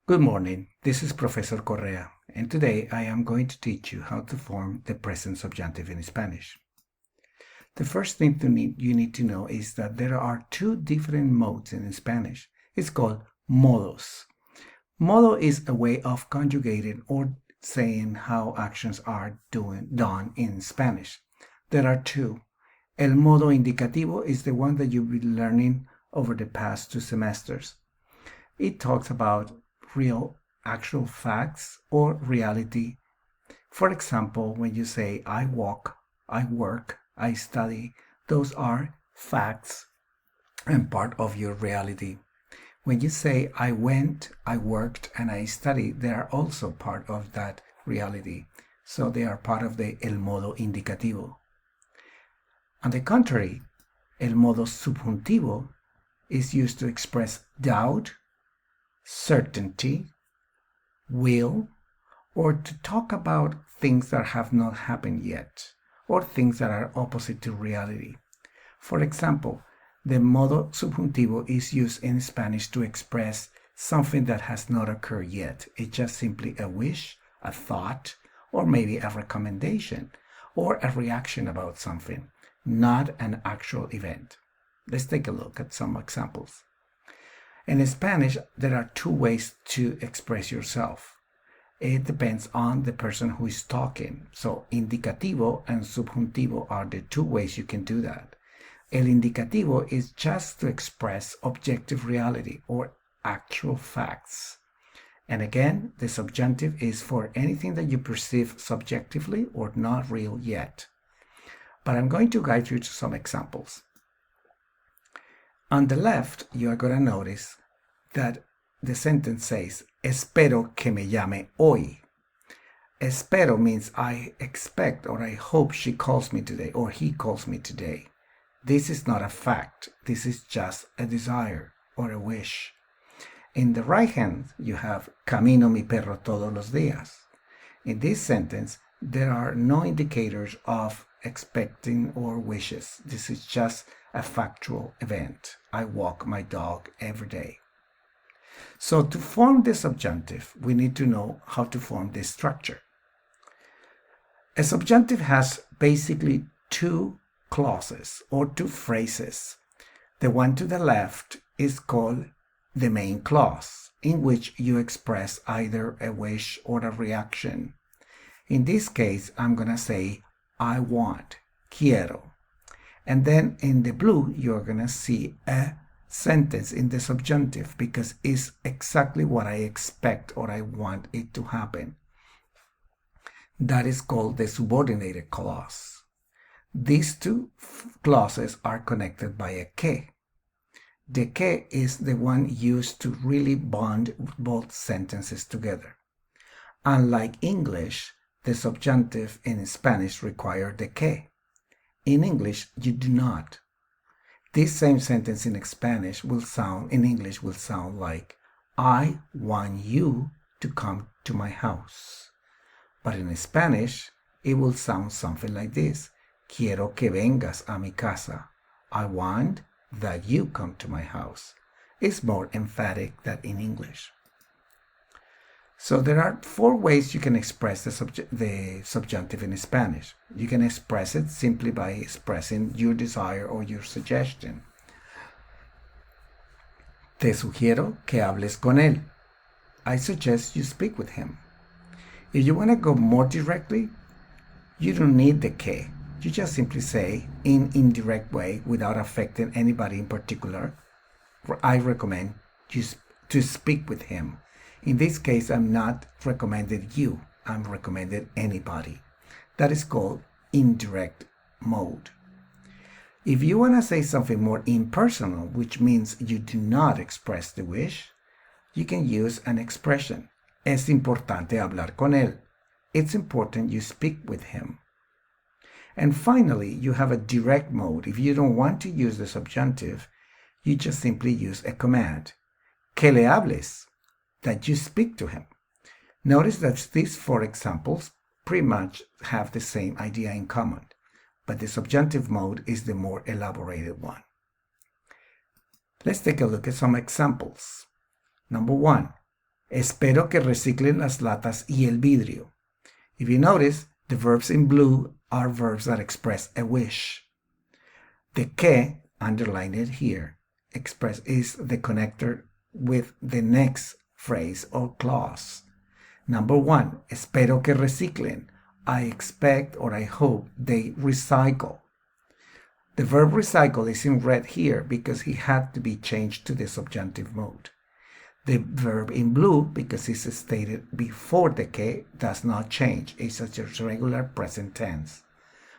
Good morning, this is Professor Correa, and today I am going to teach you how to form the present subjunctive in Spanish. The first thing you need to know is that there are two different modes in Spanish. It's called modos. Modo is a way of conjugating or saying how actions are done in Spanish. There are two. El modo indicativo is the one that you've been learning over the past 2 semesters. It talks about real, actual facts or reality. For example, when you say I walk, I work, I study, those are facts and part of your reality. When you say I went, I worked, and I studied, they are also part of that reality. So they are part of the el modo indicativo. On the contrary, el modo subjuntivo is used to express doubt, certainty, will, or to talk about things that have not happened yet, or things that are opposite to reality. For example, the modo subjuntivo is used in Spanish to express something that has not occurred yet. It's just simply a wish, a thought, or maybe a recommendation, or a reaction about something, not an actual event. Let's take a look at some examples. In Spanish, there are two ways to express yourself. It depends on the person who is talking. So indicativo and subjuntivo are the two ways you can do that. El indicativo is just to express objective reality or actual facts. And again, the subjunctive is for anything that you perceive subjectively or not real yet. But I'm going to guide you to some examples. On the left, you are going to notice that the sentence says, espero que me llame hoy. Espero means I expect or I hope she calls me today or he calls me today. This is not a fact. This is just a desire or a wish. In the right hand, you have camino mi perro todos los días. In this sentence, there are no indicators of expecting or wishes. This is just a factual event. I walk my dog every day. So to form the subjunctive, we need to know how to form this structure. A subjunctive has basically two clauses or two phrases. The one to the left is called the main clause, in which you express either a wish or a reaction. In this case, I'm going to say, I want, quiero. And then in the blue, you're going to see a sentence in the subjunctive because it's exactly what I expect or I want it to happen. That is called the subordinated clause. These two clauses are connected by a que. The que is the one used to really bond both sentences together. Unlike English, the subjunctive in Spanish requires the que. In English, you do not. This same sentence in Spanish will sound like, I want you to come to my house. But in Spanish, it will sound something like this. Quiero que vengas a mi casa. I want that you come to my house. It's more emphatic than in English. So there are 4 ways you can express the subjunctive in Spanish. You can express it simply by expressing your desire or your suggestion. Te sugiero que hables con él. I suggest you speak with him. If you want to go more directly, you don't need the que. You just simply say, in indirect way, without affecting anybody in particular, I recommend you to speak with him. In this case, I'm not recommending you. I'm recommending anybody. That is called indirect mode. If you want to say something more impersonal, which means you do not express the wish, you can use an expression. Es importante hablar con él. It's important you speak with him. And finally, you have a direct mode. If you don't want to use the subjunctive, you just simply use a command. Que le hables. That you speak to him. Notice that these 4 examples pretty much have the same idea in common, but the subjunctive mode is the more elaborated one. Let's take a look at some examples. Number 1. Espero que reciclen las latas y el vidrio. If you notice, the verbs in blue are verbs that express a wish. The que, underline it here, is the connector with the next phrase or clause. Number 1, espero que reciclen. I expect or I hope they recycle. The verb recycle is in red here because it had to be changed to the subjunctive mode. The verb in blue, because it's stated before the que, does not change. It's a regular present tense.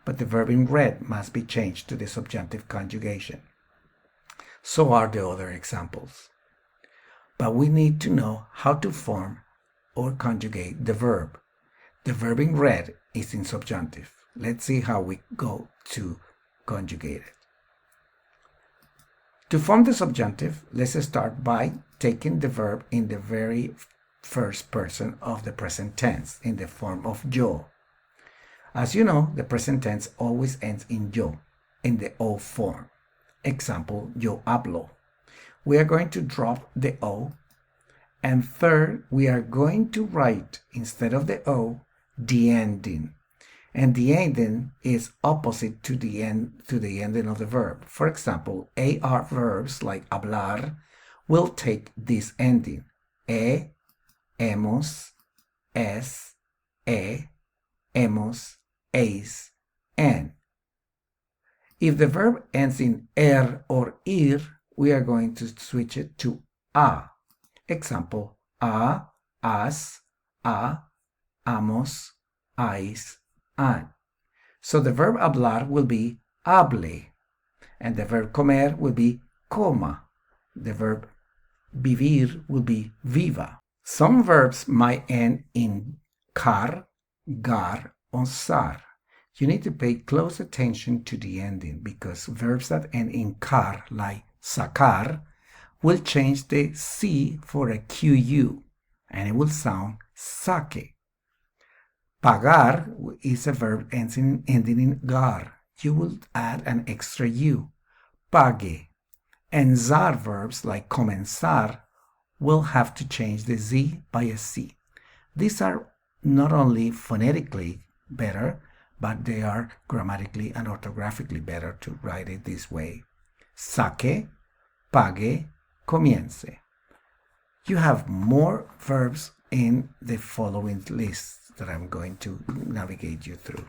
But the verb in red must be changed to the subjunctive conjugation. So are the other examples. But we need to know how to form or conjugate the verb. The verb in red is in subjunctive. Let's see how we go to conjugate it. To form the subjunctive, let's start by taking the verb in the very first person of the present tense in the form of yo. As you know, the present tense always ends in yo, in the O form. Example, yo hablo. We are going to drop the O. And third, we are going to write, instead of the O, the ending. And the ending is opposite to the ending of the verb. For example, AR verbs like hablar will take this ending. Hemos, es, hemos, es, en. If the verb ends in or ir, we are going to switch it to a. Example, a, as, a, amos, ais, an. So the verb hablar will be hable, and the verb comer will be coma. The verb vivir will be viva. Some verbs might end in car, gar, or sar. You need to pay close attention to the ending because verbs that end in car, like sacar, will change the C for a QU, and it will sound saque. Pagar is a verb ending in gar. You will add an extra U. Pague. And zar verbs like comenzar will have to change the Z by a C. These are not only phonetically better, but they are grammatically and orthographically better to write it this way. Saque, pague, comience. You have more verbs in the following list that I'm going to navigate you through.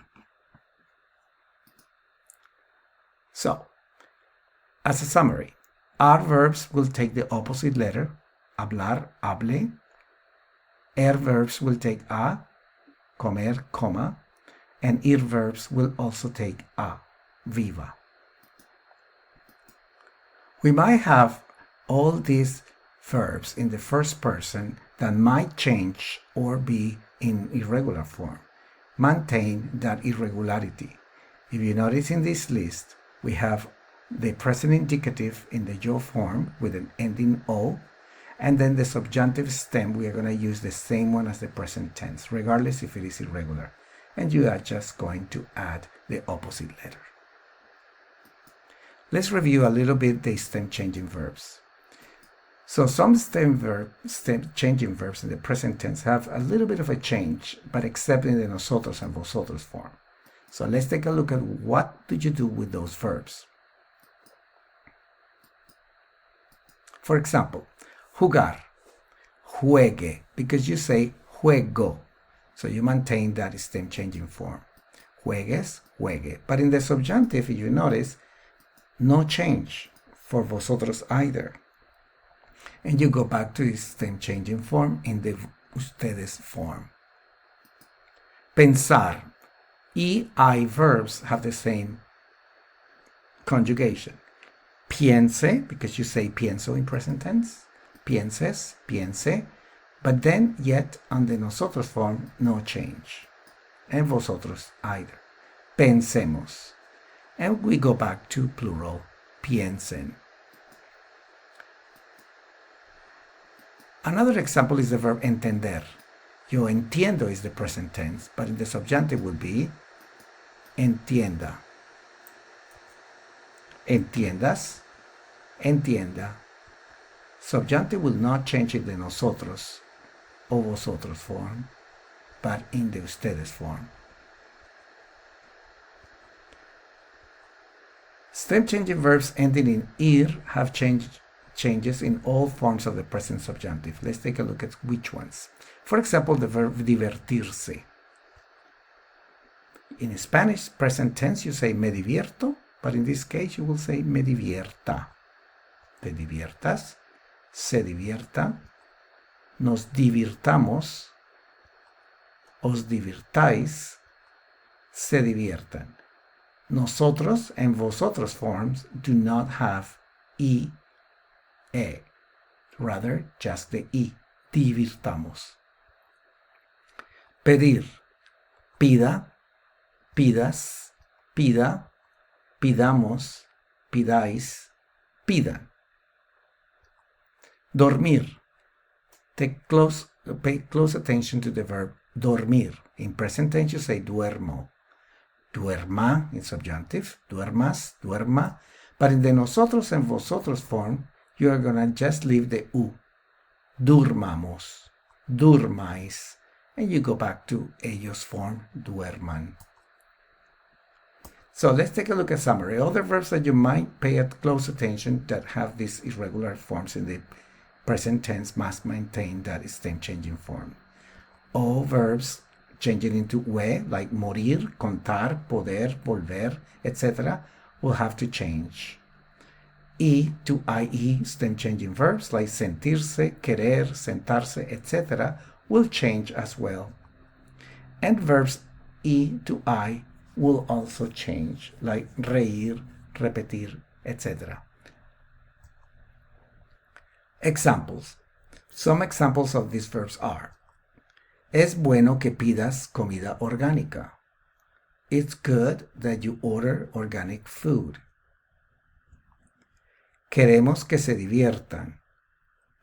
So, as a summary, our verbs will take the opposite letter, hablar, hable. Verbs will take a, comer, coma, and ir verbs will also take a, viva. We might have all these verbs in the first person that might change or be in irregular form. Maintain that irregularity. If you notice in this list, we have the present indicative in the yo form with an ending O, and then the subjunctive stem, we are going to use the same one as the present tense, regardless if it is irregular. And you are just going to add the opposite letter. Let's review a little bit the stem changing verbs. So some stem changing verbs in the present tense have a little bit of a change, but except in the nosotros and vosotros form. So let's take a look at what do you do with those verbs. For example, jugar, juegue, because you say juego. So you maintain that stem changing form. Juegues, juegue. But in the subjunctive, if you notice, no change for vosotros either. And you go back to the stem changing form in the ustedes form. Pensar. I verbs have the same conjugation. Piense, because you say pienso in present tense. Pienses, piense. But then, yet, on the nosotros form, no change. And vosotros either. Pensemos. And we go back to plural, piensen. Another example is the verb entender. Yo entiendo is the present tense, but in the subjunctive will be entienda. Entiendas, entienda. Subjunctive will not change in the nosotros, o vosotros form, but in the ustedes form. Stem-changing verbs ending in ir have changes in all forms of the present subjunctive. Let's take a look at which ones. For example, the verb divertirse. In Spanish, present tense, you say me divierto, but in this case, you will say me divierta. Te diviertas, se divierta, nos divirtamos, os divirtáis, se diviertan. Nosotros and vosotros forms do not have e, rather just the e, divirtamos. Pedir, pida, pidas, pida, pidamos, pidáis, pidan. Dormir. Pay close attention to the verb dormir. In present tense you say duermo. Duerma in subjunctive, duermas, duerma. But in the nosotros and vosotros form, you are gonna just leave the u. Durmamos, durmais. And you go back to ellos form, duerman. So let's take a look at summary. Other verbs that you might pay close attention that have these irregular forms in the present tense must maintain that stem-changing form. All verbs changing into we, like morir, contar, poder, volver, etc., will have to change. E to IE stem-changing verbs like sentirse, querer, sentarse, etc., will change as well. And verbs E to I will also change, like reír, repetir, etc. Examples. Some examples of these verbs are: es bueno que pidas comida orgánica. It's good that you order organic food. Queremos que se diviertan.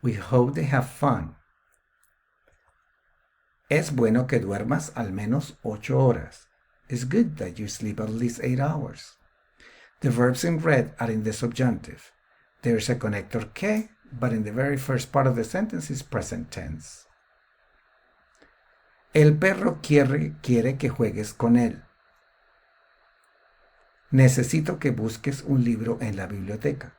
We hope they have fun. Es bueno que duermas al menos 8 horas. It's good that you sleep at least 8 hours. The verbs in red are in the subjunctive. There is a connector que, but in the very first part of the sentence is present tense. El perro quiere que juegues con él. Necesito que busques un libro en la biblioteca.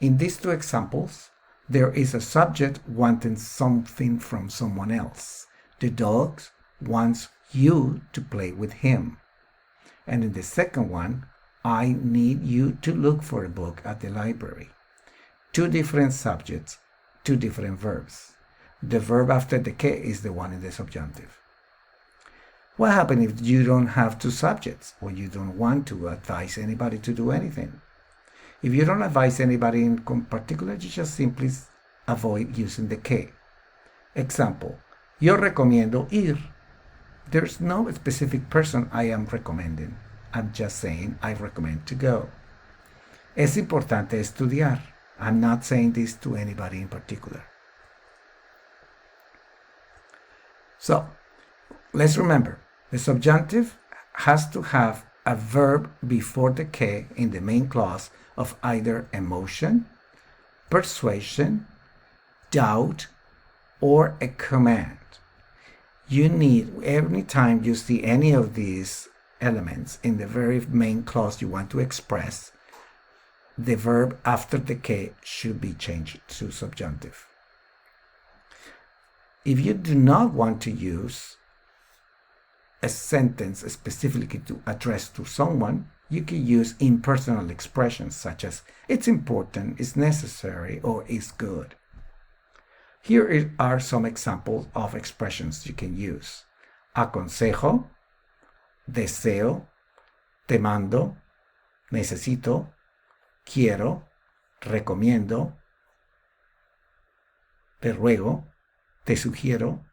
In these two examples, there is a subject wanting something from someone else. The dog wants you to play with him. And in the second one, I need you to look for a book at the library. Two different subjects, two different verbs. The verb after the que is the one in the subjunctive. What happens if you don't have two subjects or you don't want to advise anybody to do anything? If you don't advise anybody in particular, you just simply avoid using the que. Example, yo recomiendo ir. There's no specific person I am recommending. I'm just saying I recommend to go. Es importante estudiar. I'm not saying this to anybody in particular. So, let's remember, the subjunctive has to have a verb before the que in the main clause of either emotion, persuasion, doubt, or a command. You need, every time you see any of these elements in the very main clause you want to express, the verb after the que should be changed to subjunctive. If you do not want to use a sentence specifically to address to someone, you can use impersonal expressions such as it's important, it's necessary, or it's good. Here are some examples of expressions you can use. Aconsejo, deseo, te mando, necesito, quiero, recomiendo, te ruego, te sugiero,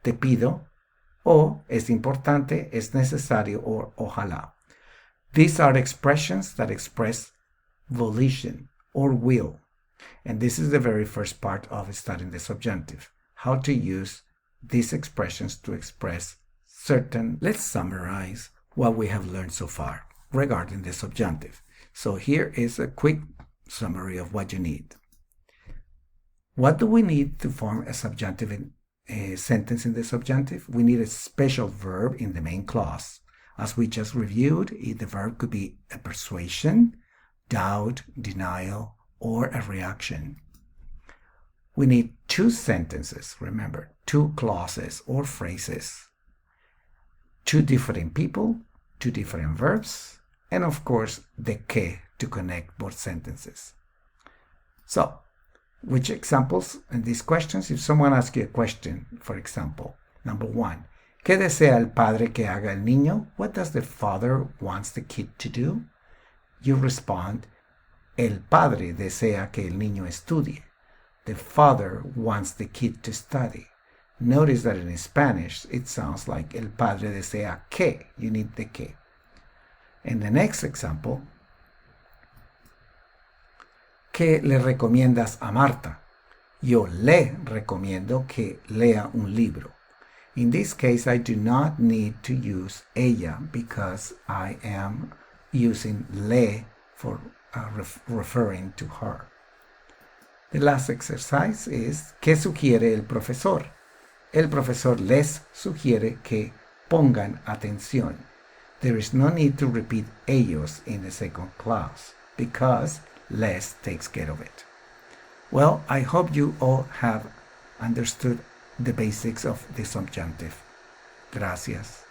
te pido, o es importante, es necesario, or ojalá. These are expressions that express volition or will. And this is the very first part of studying the subjunctive. How to use these expressions to express certain. Let's summarize what we have learned so far regarding the subjunctive. So here is a quick summary of what you need. What do we need to form a subjunctive sentence in the subjunctive, we need a special verb in the main clause. As we just reviewed, the verb could be a persuasion, doubt, denial, or a reaction. We need two sentences, remember, two clauses or phrases, two different people, two different verbs, and of course the que to connect both sentences. So, which examples in these questions? If someone asks you a question, for example, number 1, ¿qué desea el padre que haga el niño? What does the father wants the kid to do? You respond, el padre desea que el niño estudie. The father wants the kid to study. Notice that in Spanish it sounds like el padre desea que. You need the que. In the next example, ¿qué le recomiendas a Marta? Yo le recomiendo que lea un libro. In this case, I do not need to use ella because I am using le for referring to her. The last exercise is ¿qué sugiere el profesor? El profesor les sugiere que pongan atención. There is no need to repeat ellos in the second clause because les takes care of it. Well, I hope you all have understood the basics of the subjunctive. Gracias.